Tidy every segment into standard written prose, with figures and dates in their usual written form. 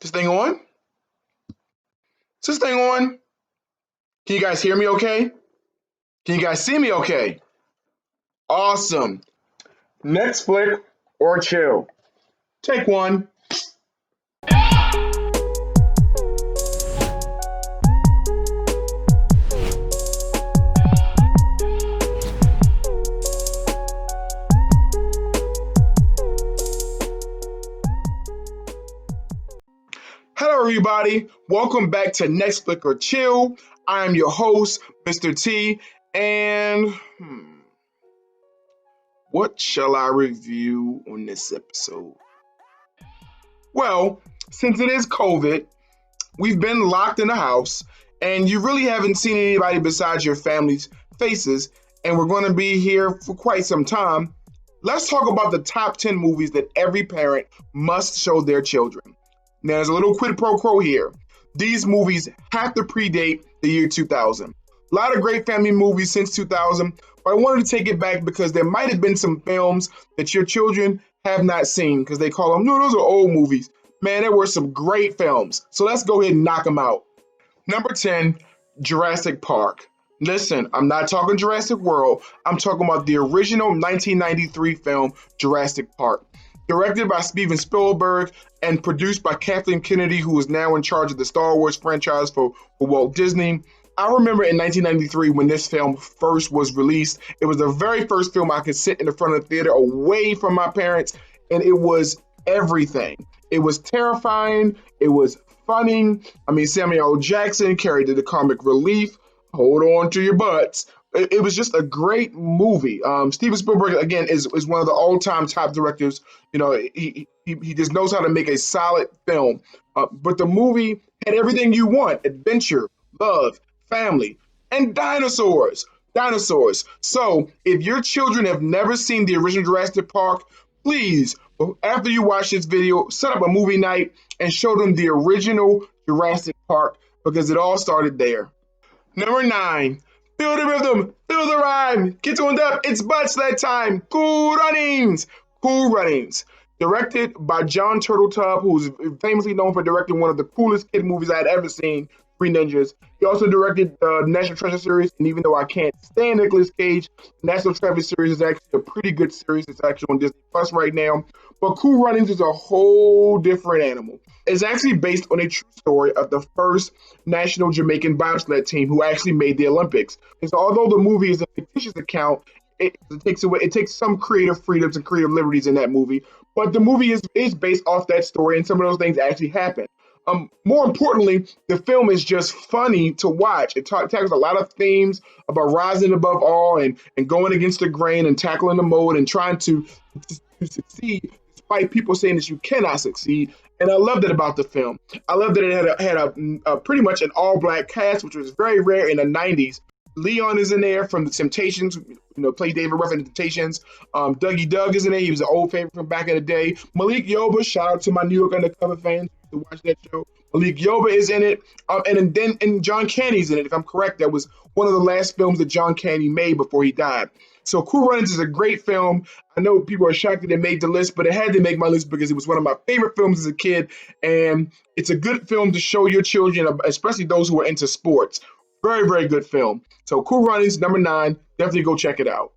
This thing on? Is this thing on? Can you guys hear me okay? Can you guys see me okay? Awesome. Next flick or chill. Take one. Hello, everybody. Welcome back to NextFlick or Chill. I am your host, Mr. T, and what shall I review on this episode? Well, since it is COVID, we've been locked in the house, and you really haven't seen anybody besides your family's faces, and we're going to be here for quite some time. Let's talk about the top 10 movies that every parent must show their children. Now, there's a little quid pro quo here. These movies have to predate the year 2000. A lot of great family movies since 2000, but I wanted to take it back because there might have been some films that your children have not seen because they call them, no, those are old movies. Man, there were some great films. So let's go ahead and knock them out. Number 10, Jurassic Park. Listen, I'm not talking Jurassic World. I'm talking about the original 1993 film, Jurassic Park. Directed by Steven Spielberg and produced by Kathleen Kennedy, who is now in charge of the Star Wars franchise for Walt Disney. I remember in 1993 when this film first was released, it was the very first film I could sit in the front of the theater away from my parents, and it was everything. It was terrifying. It was funny. I mean, Samuel L. Jackson carried the comic relief. Hold on to your butts. It was just a great movie. Steven Spielberg, again, is one of the all-time top directors. You know, he just knows how to make a solid film. But the movie had everything you want: adventure, love, family, and dinosaurs. Dinosaurs. So if your children have never seen the original Jurassic Park, please, after you watch this video, set up a movie night and show them the original Jurassic Park because it all started there. Number 9. Feel the rhythm, feel the rhyme, get tuned up, it's butt sled time, Cool Runnings. Cool Runnings. Directed by John Turteltaub, who's famously known for directing one of the coolest kid movies I had ever seen, Three Ninjas. He also directed the National Treasure series, and even though I can't stand Nicolas Cage, National Treasure series is actually a pretty good series. It's actually on Disney Plus right now. But Cool Runnings is a whole different animal. It's actually based on a true story of the first national Jamaican bobsled team who actually made the Olympics. And so although the movie is a fictitious account, it takes some creative freedoms and creative liberties in that movie. But the movie is based off that story, and some of those things actually happen. More importantly, the film is just funny to watch. It tackles a lot of themes about rising above all and going against the grain and tackling the mode and trying to succeed despite people saying that you cannot succeed. And I loved it about the film. I loved that it had a pretty much an all-black cast, which was very rare in the 90s. Leon is in there from The Temptations, played David Ruffin in The Temptations. Dougie Doug is in there. He was an old favorite from back in the day. Malik Yoba, shout out to my New York Undercover fans to watch that show. Malik Yoba is in it. And John Candy's in it. If I'm correct, that was one of the last films that John Candy made before he died. So Cool Runnings is a great film. I know people are shocked that it made the list, but it had to make my list because it was one of my favorite films as a kid. And it's a good film to show your children, especially those who are into sports. Very, very good film. So Cool Runnings, number 9. Definitely go check it out.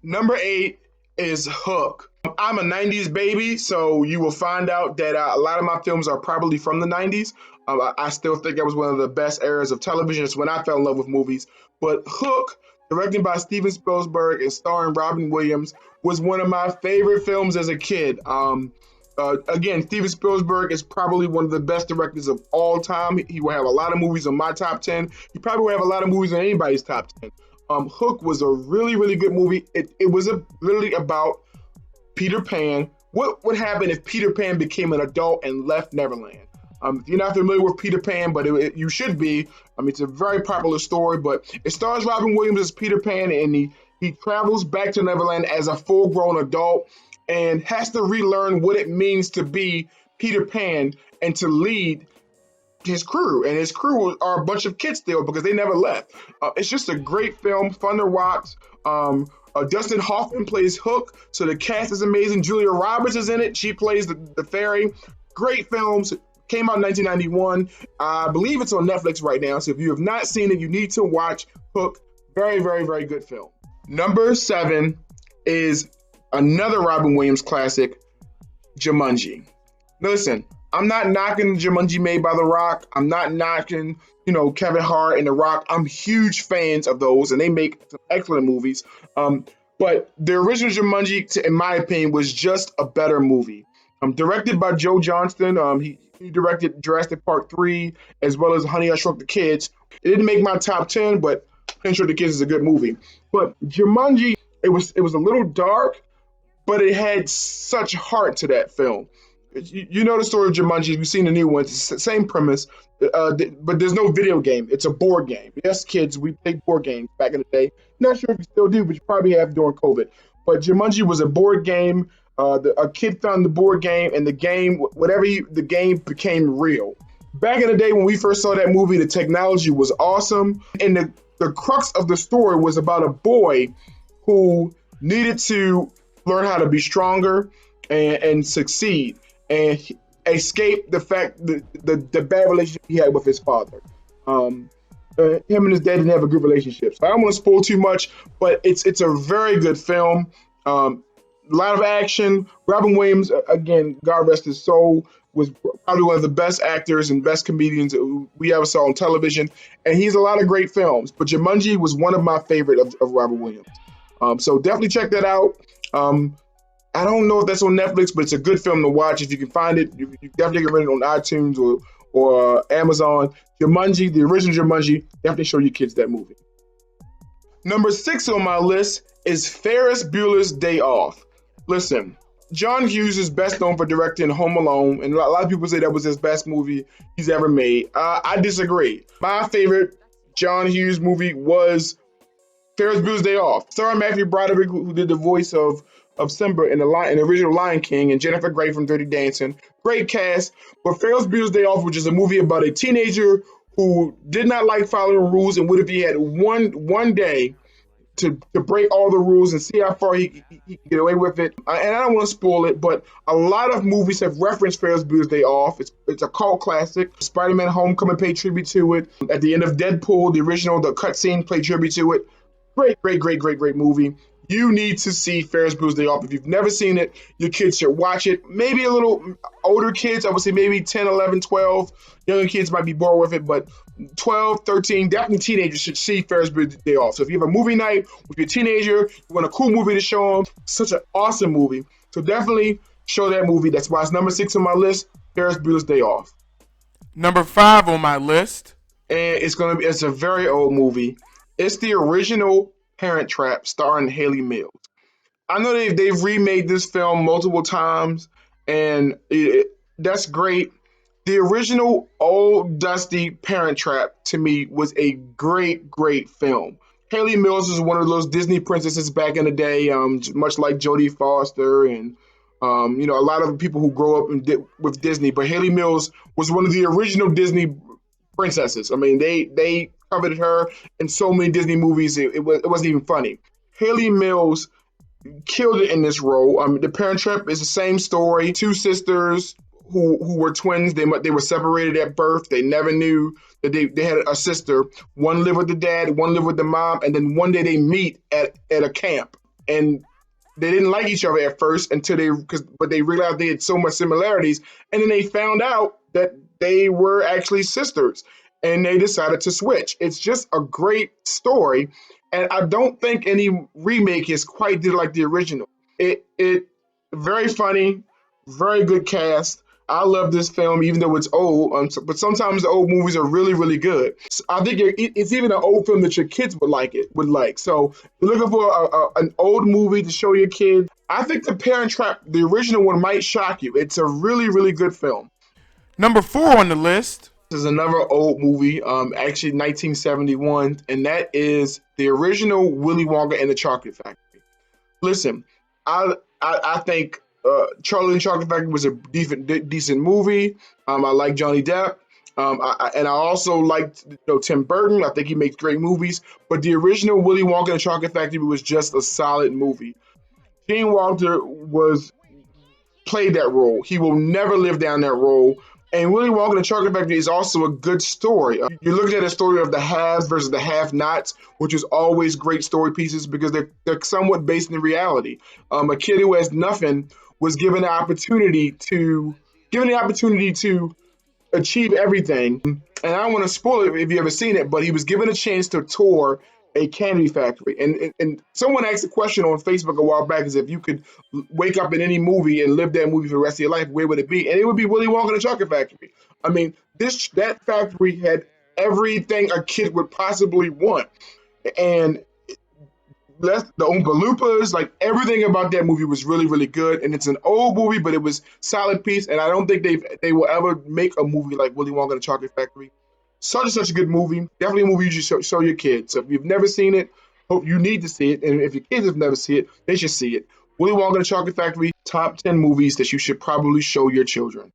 Number 8 is Hook. I'm a 90s baby, so you will find out that a lot of my films are probably from the 90s. I still think that was one of the best eras of television. It's when I fell in love with movies. But Hook, directed by Steven Spielberg and starring Robin Williams, was one of my favorite films as a kid. Again, Steven Spielberg is probably one of the best directors of all time. He will have a lot of movies on my top 10. He probably will have a lot of movies on anybody's top 10. Hook was a really, really good movie. It was literally about Peter Pan. What would happen if Peter Pan became an adult and left Neverland? If you're not familiar with Peter Pan, but you should be. It's a very popular story, but it stars Robin Williams as Peter Pan, and he travels back to Neverland as a full-grown adult and has to relearn what it means to be Peter Pan and to lead his crew. And his crew are a bunch of kids still because they never left. It's just a great film, fun to watch. Dustin Hoffman plays Hook, so the cast is amazing. Julia Roberts is in it. She plays the fairy. Great films. Came out in 1991. I believe it's on Netflix right now. So if you have not seen it, you need to watch Hook. Very, very, very good film. Number 7 is another Robin Williams classic, Jumanji. Listen, I'm not knocking Jumanji made by The Rock. I'm not knocking, Kevin Hart and The Rock. I'm huge fans of those, and they make some excellent movies. But the original Jumanji, in my opinion, was just a better movie. Directed by Joe Johnston. He directed Jurassic Park 3 as well as Honey, I Shrunk the Kids. It didn't make my top 10, but Honey, I Shrunk the Kids is a good movie. But Jumanji, it was a little dark, but it had such heart to that film. You know the story of Jumanji. You've seen the new one. It's the same premise, but there's no video game. It's a board game. Yes, kids, we played board games back in the day. Not sure if you still do, but you probably have during COVID. But Jumanji was a board game. A kid found the board game, and the game, the game became real. Back in the day when we first saw that movie, the technology was awesome, and the crux of the story was about a boy who needed to learn how to be stronger and succeed and escape the fact the bad relationship he had with his father. Him and his dad didn't have a good relationship. So I don't want to spoil too much, but it's a very good film. A lot of action. Robin Williams, again, God rest his soul, was probably one of the best actors and best comedians we ever saw on television. And he's a lot of great films. But Jumanji was one of my favorite of Robin Williams. So definitely check that out. I don't know if that's on Netflix, but it's a good film to watch. If you can find it, you definitely can rent it on iTunes or Amazon. Jumanji, the original Jumanji, definitely show your kids that movie. Number 6 on my list is Ferris Bueller's Day Off. Listen, John Hughes is best known for directing Home Alone, and a lot of people say that was his best movie he's ever made. I disagree. My favorite John Hughes movie was Ferris Bueller's Day Off, starring Matthew Broderick, who did the voice of Simba in the original Lion King, and Jennifer Grey from Dirty Dancing. Great cast. But Ferris Bueller's Day Off, which is a movie about a teenager who did not like following rules, and what if he had one day to break all the rules and see how far he can get away with it. And I don't want to spoil it, but a lot of movies have referenced Ferris Bueller's Day Off. It's a cult classic. Spider-Man Homecoming paid tribute to it. At the end of Deadpool, the cutscene played tribute to it. Great movie. You need to see Ferris Bueller's Day Off. If you've never seen it, your kids should watch it. Maybe a little older kids, I would say maybe 10, 11, 12. Younger kids might be bored with it, but 12, 13, definitely teenagers should see Ferris Bueller's Day Off. So if you have a movie night with your teenager, you want a cool movie to show them, such an awesome movie. So definitely show that movie. That's why it's number 6 on my list, Ferris Bueller's Day Off. Number 5 on my list. And it's a very old movie. It's the original Parent Trap starring Haley Mills. I know they've remade this film multiple times, and that's great. The original old dusty Parent Trap to me was a great film. Haley Mills is one of those Disney princesses back in the day, much like Jodie Foster and a lot of people who grow up with Disney. But Haley Mills was one of the original Disney princesses. I mean, they coveted her in so many Disney movies, it wasn't even funny. Haley Mills killed it in this role. The Parent Trap is the same story. 2 sisters who were twins. They were separated at birth. They never knew that they had a sister. One lived with the dad, one lived with the mom, and then one day they meet at a camp. And they didn't like each other at first but they realized they had so much similarities. And then they found out that they were actually sisters, and they decided to switch. It's just a great story, and I don't think any remake is quite did like the original. It very funny, very good cast. I love this film, even though it's old. But sometimes the old movies are really good. So I think it's even an old film that your kids would like. So if you're looking for an old movie to show your kids, I think The Parent Trap, the original one, might shock you. It's a really good film. Number 4 on the list. This is another old movie, actually 1971, and that is the original Willy Wonka and the Chocolate Factory. Listen, I think Charlie and the Chocolate Factory was a decent movie. I like Johnny Depp, and I also liked Tim Burton. I think he makes great movies. But the original Willy Wonka and the Chocolate Factory was just a solid movie. Gene Wilder played that role. He will never live down that role. And Willy Wonka and the Chocolate Factory is also a good story. You're looking at a story of the haves versus the have-nots, which is always great story pieces because they're somewhat based in reality. A kid who has nothing was given the opportunity to achieve everything. And I don't want to spoil it if you ever seen it, but he was given a chance to tour a candy factory. And someone asked a question on Facebook a while back is if you could wake up in any movie and live that movie for the rest of your life, where would it be? And it would be Willy Wonka and the Chocolate Factory. I mean, this that factory had everything a kid would possibly want. And the Oompa Loompas, like everything about that movie was really, really good. And it's an old movie, but it was solid piece. And I don't think they will ever make a movie like Willy Wonka and the Chocolate Factory. Such a good movie. Definitely a movie you should show your kids. So if you've never seen it, hope you need to see it. And if your kids have never seen it, they should see it. Willy Wonka and the Chocolate Factory, top 10 movies that you should probably show your children.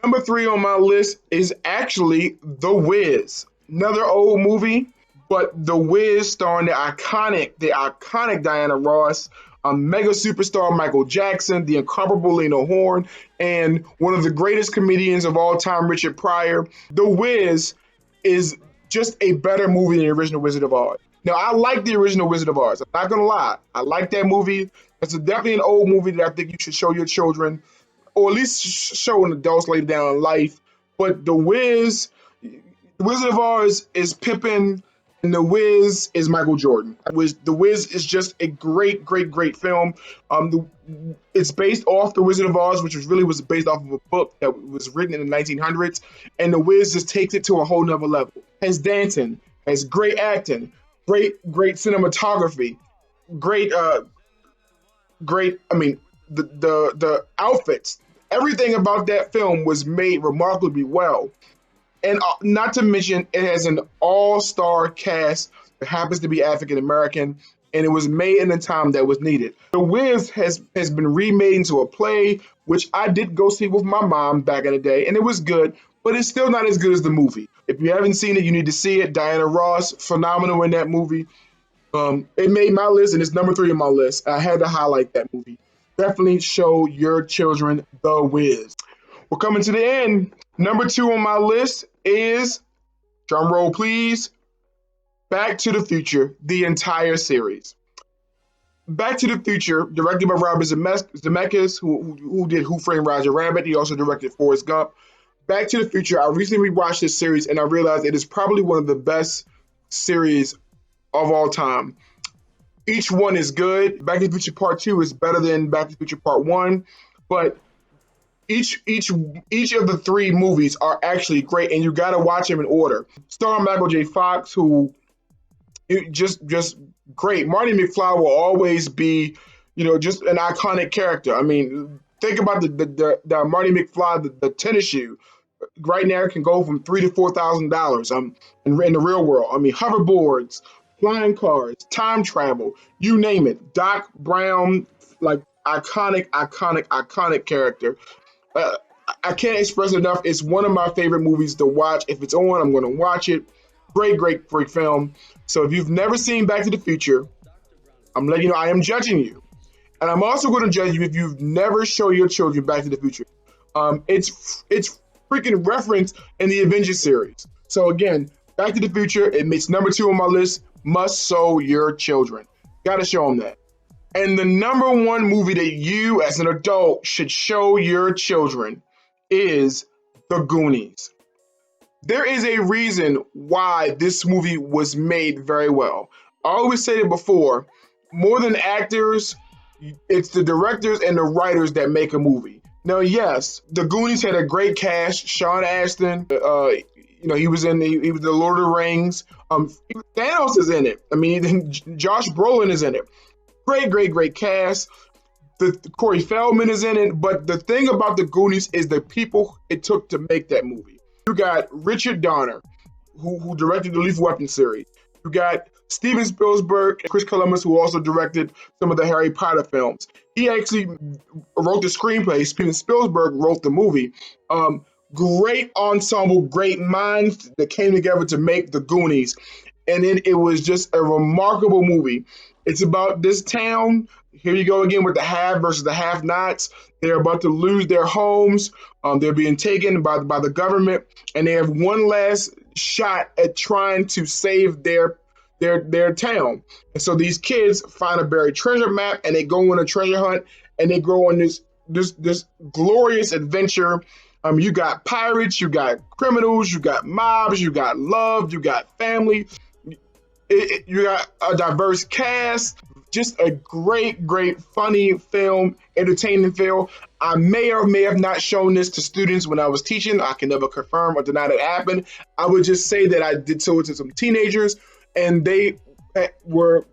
Number 3 on my list is actually The Wiz. Another old movie, but The Wiz starring the iconic Diana Ross, a mega superstar Michael Jackson, the incomparable Lena Horne, and one of the greatest comedians of all time, Richard Pryor. The Wiz is just a better movie than the original Wizard of Oz. Now, I like the original Wizard of Oz. I'm not gonna lie, I like that movie. It's definitely an old movie that I think you should show your children or at least showing adults later down in life. But The Wizard of Oz is Pippin, and The Wiz is Michael Jordan. The Wiz is just a great, great, great film. It's based off The Wizard of Oz, which was based off of a book that was written in the 1900s, and The Wiz just takes it to a whole nother level. Has dancing, has great acting, great cinematography, great great. I mean, the outfits, everything about that film was made remarkably well, and not to mention it has an all-star cast that happens to be African American, and it was made in the time that was needed. The Wiz has been remade into a play, which I did go see with my mom back in the day, and it was good. But it's still not as good as the movie. If you haven't seen it, you need to see it. Diana Ross, phenomenal in that movie. It made my list, and it's number 3 on my list. I had to highlight that movie. Definitely show your children The Wiz. We're coming to the end. Number 2 on my list is, drum roll please, Back to the Future, the entire series. Back to the Future, directed by Robert Zemeckis, who did Who Framed Roger Rabbit. He also directed Forrest Gump. Back to the Future, I recently rewatched this series, and I realized it is probably one of the best series of all time. Each one is good. Back to the Future Part 2 is better than Back to the Future Part 1, but each of the 3 movies are actually great, and you got to watch them in order. Starring Michael J. Fox, who just great. Marty McFly will always be, just an iconic character. I mean, think about the Marty McFly, the tennis shoe. Right now, it can go from $3,000 to $4,000. In the real world. I mean, hoverboards, flying cars, time travel, you name it. Doc Brown, like iconic character. Uh, I can't express it enough. It's one of my favorite movies to watch. If it's on, I'm going to watch it. Great film. So if you've never seen Back to the Future, I'm letting you know I am judging you. And I'm also going to judge you if you've never shown your children Back to the Future. It's freaking referenced in the Avengers series. So again, Back to the Future, it makes number 2 on my list. Must show your children. Gotta show them that. And the number 1 movie that you as an adult should show your children is The Goonies. There is a reason why this movie was made very well. I always said it before, more than actors, it's the directors and the writers that make a movie. Now, yes, The Goonies had a great cast. Sean Astin, he was the Lord of the Rings. Thanos is in it. I mean, Josh Brolin is in it. Great cast. The Corey Feldman is in it. But the thing about The Goonies is the people it took to make that movie. You got Richard Donner, who directed the Lethal Weapon series. You got Steven Spielberg and Chris Columbus, who also directed some of the Harry Potter films. He actually wrote the screenplay. Steven Spielberg wrote the movie. Great ensemble, great minds that came together to make The Goonies. And then it was just a remarkable movie. It's about this town. Here you go again with the have versus the have-nots. They're about to lose their homes. They're being taken by the government, and they have one last shot at trying to save their town. And so these kids find a buried treasure map, and they go on a treasure hunt, and they go on this glorious adventure. You got pirates, you got criminals, you got mobs, you got love, you got family. You got a diverse cast, just a great, funny film, entertaining film. I may or may have not shown this to students when I was teaching. I can never confirm or deny that it happened. I would just say that I did so to some teenagers, and they were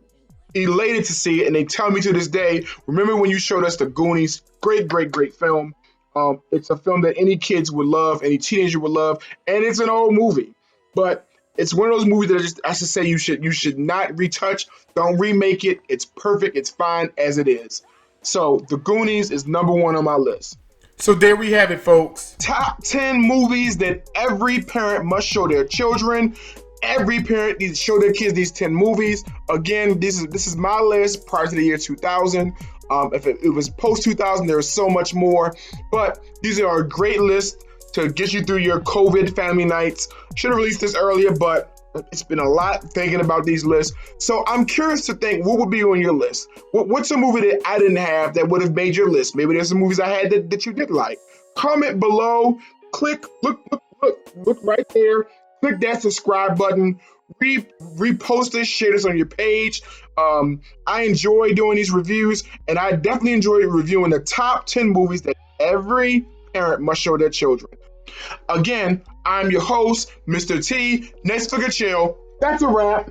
elated to see it, and they tell me to this day, remember when you showed us the Goonies? Great film. It's a film that any kids would love, any teenager would love, and it's an old movie, but it's one of those movies that I should say you should not retouch. Don't remake it. It's perfect. It's fine as it is. So The Goonies is number one on my list. So there we have it, folks. Top 10 movies that every parent must show their children. Every parent needs to show their kids these 10 movies. Again, this is my list prior to the year 2000. If it was post 2000, there was so much more. But these are a great list to get you through your COVID family nights. Should have released this earlier, but it's been a lot thinking about these lists. So I'm curious to think what would be on your list. What's a movie that I didn't have that would have made your list? Maybe there's some movies I had that you did like. Comment below. Look right there. Click that subscribe button. Repost this, share this on your page. I enjoy doing these reviews, and I definitely enjoy reviewing the top 10 movies that every parent must show their children. Again, I'm your host, Mr. T. NextFlick Chill. That's a wrap.